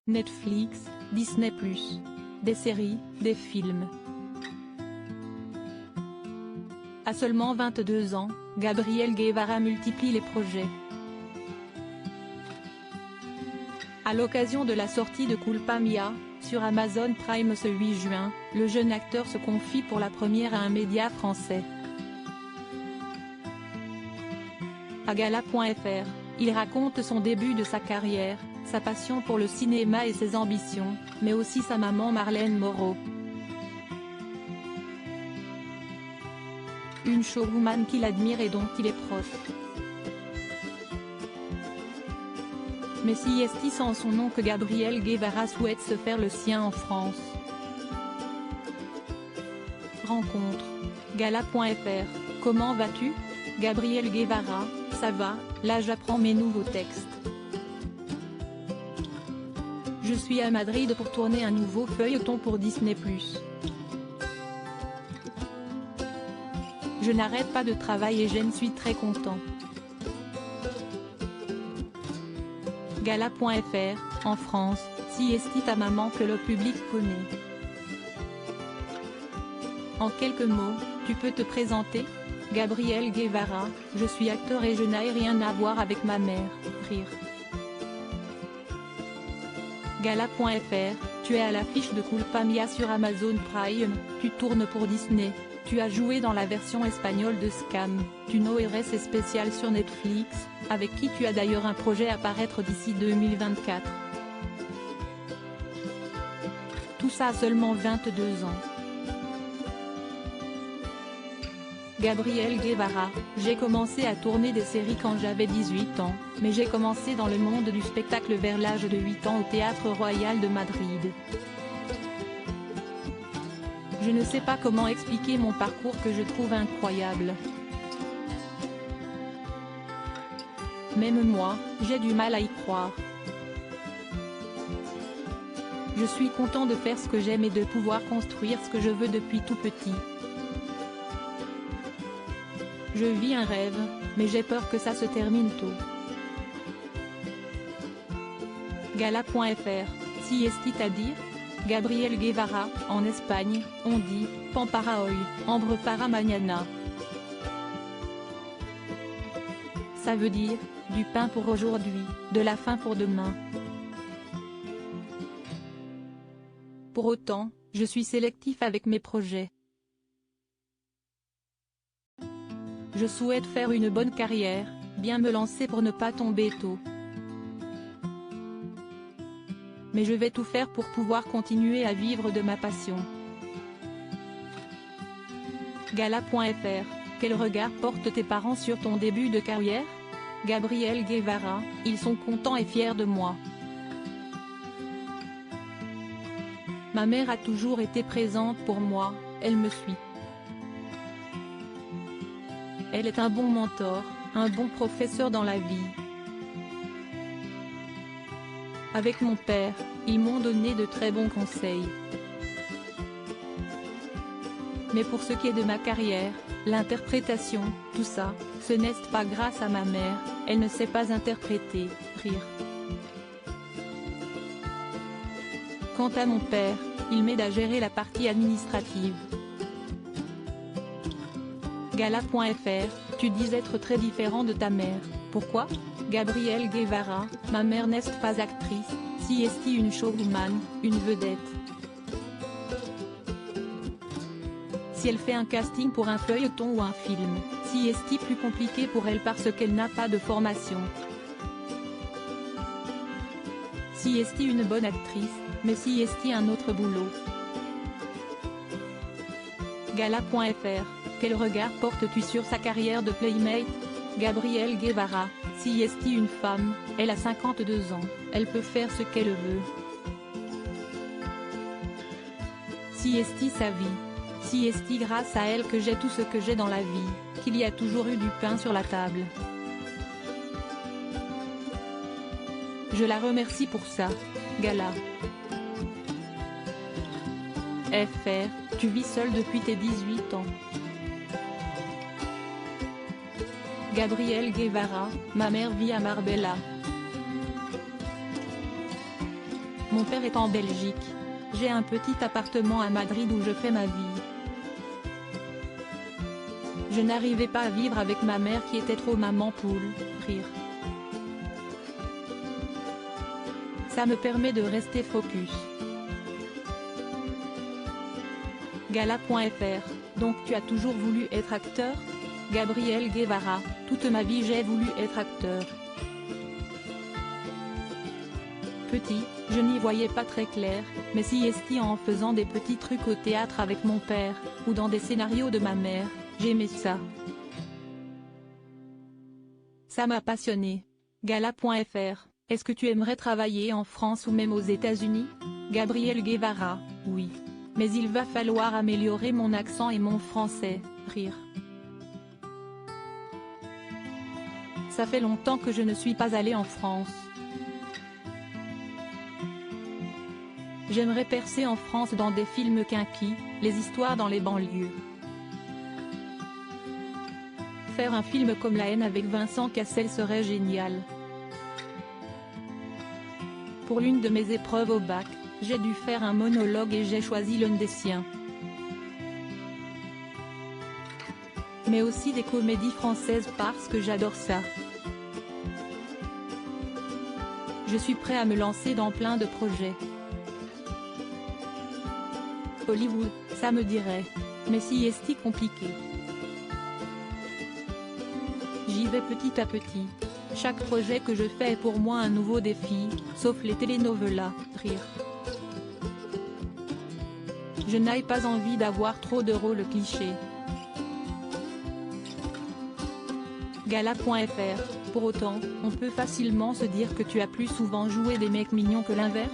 Netflix, Disney+. Des séries, des films. À seulement 22 ans, Gabriel Guevara multiplie les projets. À l'occasion de la sortie de Culpa Mía, sur Amazon Prime ce 8 juin, le jeune acteur se confie pour la première à un média français. À Gala.fr, il raconte son début de sa carrière, sa passion pour le cinéma et ses ambitions, mais aussi sa maman Marlène Moreau. Une showwoman qu'il admire et dont il est proche. Mais si est-il sans son nom que Gabriel Guevara souhaite se faire le sien en France. Rencontre. Gala.fr, comment vas-tu? Gabriel Guevara, ça va, là j'apprends mes nouveaux textes. Je suis à Madrid pour tourner un nouveau feuilleton pour Disney+. Je n'arrête pas de travailler et je suis très content. Gala.fr, en France, si est-il ta maman que le public connaît. En quelques mots, tu peux te présenter? Gabriel Guevara, je suis acteur et je n'ai rien à voir avec ma mère, rire. Gala.fr, tu es à l'affiche de Culpa Mía sur Amazon Prime, tu tournes pour Disney, tu as joué dans la version espagnole de Scam, tu no eres spécial sur Netflix, avec qui tu as d'ailleurs un projet à paraître d'ici 2024. Tout ça à seulement 22 ans. Gabriel Guevara, j'ai commencé à tourner des séries quand j'avais 18 ans, mais j'ai commencé dans le monde du spectacle vers l'âge de 8 ans au Théâtre Royal de Madrid. Je ne sais pas comment expliquer mon parcours que je trouve incroyable. Même moi, j'ai du mal à y croire. Je suis content de faire ce que j'aime et de pouvoir construire ce que je veux depuis tout petit. Je vis un rêve, mais j'ai peur que ça se termine tôt. Gala.fr, si est-il à dire? Gabriel Guevara, en Espagne, on dit « pan para hoy, hambre para mañana ». Ça veut dire « du pain pour aujourd'hui, de la faim pour demain ». Pour autant, je suis sélectif avec mes projets. Je souhaite faire une bonne carrière, bien me lancer pour ne pas tomber tôt. Mais je vais tout faire pour pouvoir continuer à vivre de ma passion. Gala.fr, quel regard portent tes parents sur ton début de carrière? Gabriel Guevara, ils sont contents et fiers de moi. Ma mère a toujours été présente pour moi, elle me suit. Elle est un bon mentor, un bon professeur dans la vie. Avec mon père, ils m'ont donné de très bons conseils. Mais pour ce qui est de ma carrière, l'interprétation, tout ça, ce n'est pas grâce à ma mère, elle ne sait pas interpréter, rire. Quant à mon père, il m'aide à gérer la partie administrative. Gala.fr, tu dis être très différent de ta mère, pourquoi? Gabriel Guevara, ma mère n'est pas actrice, si est-il une showwoman, une vedette. Si elle fait un casting pour un feuilleton ou un film, si est-il plus compliqué pour elle parce qu'elle n'a pas de formation. Si est-il une bonne actrice, mais si est-il un autre boulot. Gala.fr, quel regard portes-tu sur sa carrière de Playmate? Gabriel Guevara, si est-il une femme, elle a 52 ans, elle peut faire ce qu'elle veut. Si est-il sa vie? Si est-il grâce à elle que j'ai tout ce que j'ai dans la vie, qu'il y a toujours eu du pain sur la table. Je la remercie pour ça, Gala. FR, tu vis seul depuis tes 18 ans. Gabriel Guevara, ma mère vit à Marbella. Mon père est en Belgique. J'ai un petit appartement à Madrid où je fais ma vie. Je n'arrivais pas à vivre avec ma mère qui était trop maman poule, rire. Ça me permet de rester focus. Gala.fr, donc tu as toujours voulu être acteur? Gabriel Guevara, toute ma vie j'ai voulu être acteur. Petit, je n'y voyais pas très clair, mais si esti en faisant des petits trucs au théâtre avec mon père, ou dans des scénarios de ma mère, j'aimais ça. Ça m'a passionné. Gala.fr, est-ce que tu aimerais travailler en France ou même aux États-Unis? Gabriel Guevara, oui. Mais il va falloir améliorer mon accent et mon français, rire. Ça fait longtemps que je ne suis pas allé en France. J'aimerais percer en France dans des films quinquis, les histoires dans les banlieues. Faire un film comme La haine avec Vincent Cassel serait génial. Pour l'une de mes épreuves au bac, j'ai dû faire un monologue et j'ai choisi l'un des siens. Mais aussi des comédies françaises parce que j'adore ça. Je suis prêt à me lancer dans plein de projets. Hollywood, ça me dirait. Mais si est-il compliqué. J'y vais petit à petit. Chaque projet que je fais est pour moi un nouveau défi, sauf les telenovelas, rire. Je n'ai pas envie d'avoir trop de rôles clichés. Gala.fr, pour autant, on peut facilement se dire que tu as plus souvent joué des mecs mignons que l'inverse?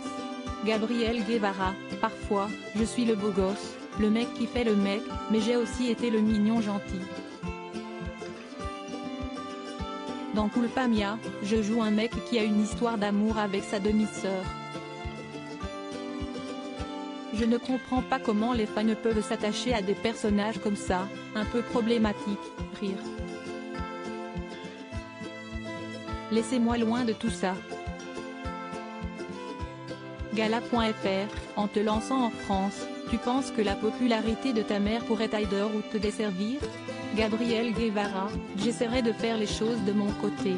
Gabriel Guevara, parfois, je suis le beau gosse, le mec qui fait le mec, mais j'ai aussi été le mignon gentil. Dans Culpa Mia, je joue un mec qui a une histoire d'amour avec sa demi-sœur. Je ne comprends pas comment les fans peuvent s'attacher à des personnages comme ça, un peu problématiques, rire. Laissez-moi loin de tout ça. Gala.fr, en te lançant en France, tu penses que la popularité de ta mère pourrait t'aider ou te desservir? Gabriel Guevara, j'essaierai de faire les choses de mon côté.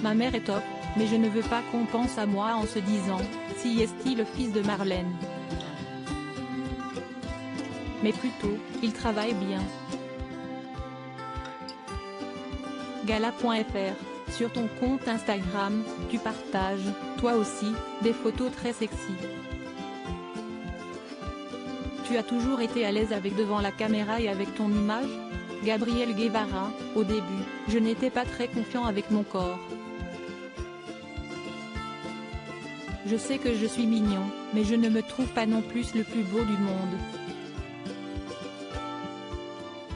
Ma mère est top, mais je ne veux pas qu'on pense à moi en se disant, si est-il le fils de Marlène? Mais plutôt, il travaille bien. Gala.fr, sur ton compte Instagram, tu partages, toi aussi, des photos très sexy. Tu as toujours été à l'aise avec devant la caméra et avec ton image? Gabriel Guevara, au début, je n'étais pas très confiant avec mon corps. Je sais que je suis mignon, mais je ne me trouve pas non plus le plus beau du monde.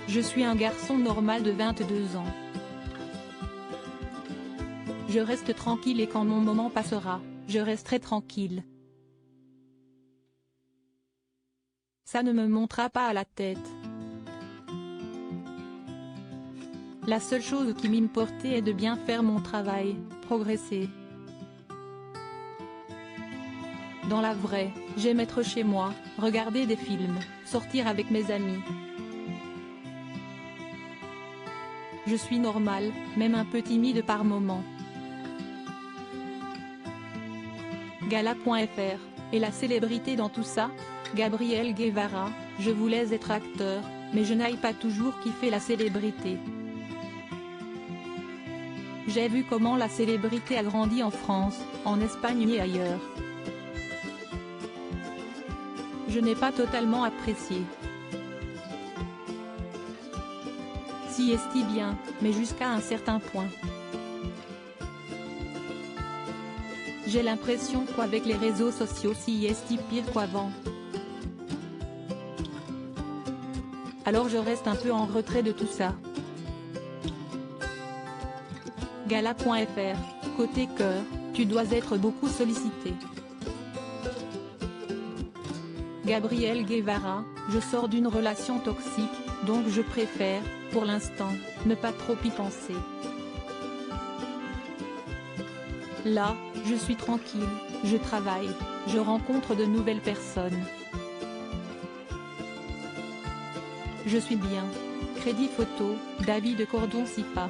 Je suis un garçon normal de 22 ans. Je reste tranquille et quand mon moment passera, je resterai tranquille. Ça ne me montera pas à la tête. La seule chose qui m'importait est de bien faire mon travail, progresser. Dans la vraie, j'aime être chez moi, regarder des films, sortir avec mes amis. Je suis normale, même un peu timide par moments. Gala.fr, et la célébrité dans tout ça? Gabriel Guevara, je voulais être acteur, mais je n'ai pas toujours kiffé la célébrité. J'ai vu comment la célébrité a grandi en France, en Espagne et ailleurs. Je n'ai pas totalement apprécié. Si est-il bien, mais jusqu'à un certain point. J'ai l'impression qu'avec les réseaux sociaux si est-il pire qu'avant. Alors je reste un peu en retrait de tout ça. Gala.fr, côté cœur, tu dois être beaucoup sollicité. Gabriel Guevara, je sors d'une relation toxique, donc je préfère, pour l'instant, ne pas trop y penser. Là, je suis tranquille, je travaille, je rencontre de nouvelles personnes. Je suis bien. Crédit photo, David Cordon-Sipa.